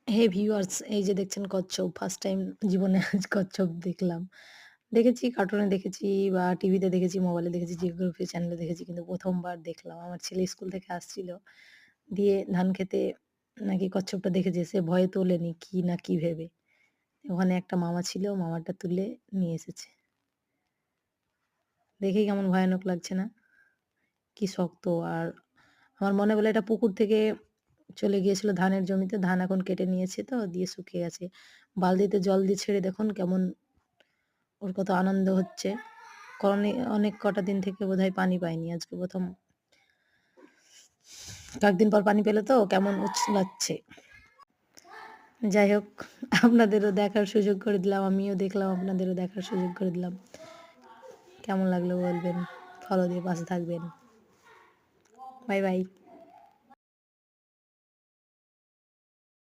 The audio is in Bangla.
হে ভিউয়ার্স, এই যে দেখছেন কচ্ছপ। ফার্স্ট টাইম জীবনে আজ কচ্ছপ দেখলাম। দেখেছি কার্টুনে দেখেছি বা টিভিতে দেখেছি, মোবাইলে দেখেছি, জিওগ্রাফি চ্যানেলে দেখেছি। কিন্তু ১ম বার দেখলাম। আমার ছেলে স্কুল থেকে আসছিল। দিয়ে ধান খেতে নাকি কচ্ছপটা দেখেছে। সে ভয়ে তোলেনি কি না কি ভেবে। ওখানে একটা মামা ছিল, মামাটা তুলে নিয়ে এসেছে। দেখেই কেমন ভয়ানক লাগছে না? কি শক্ত আর আমার মনে বলে এটা পুকুর থেকে চলে গিয়েছিল ধানের জমিতে। ধান এখন কেটে নিয়েছে তো দিয়ে শুকিয়ে গেছে। বালতিতে জল দিয়ে ছেড়ে দেখুন কেমন ওর কত আনন্দ হচ্ছে। অনেক কটা দিন থেকে বোধহয় পানি পায়নি। আজকে ১ম কয়েকদিন পর পানি পেল তো কেমন উছলাচ্ছে। যাই হোক আপনাদেরও দেখার সুযোগ করে দিলাম। আমিও দেখলাম, আপনাদেরও দেখার সুযোগ করে দিলাম। কেমন লাগলো বলবেন। ফলো দিয়ে পাশে থাকবেন। Bye, by.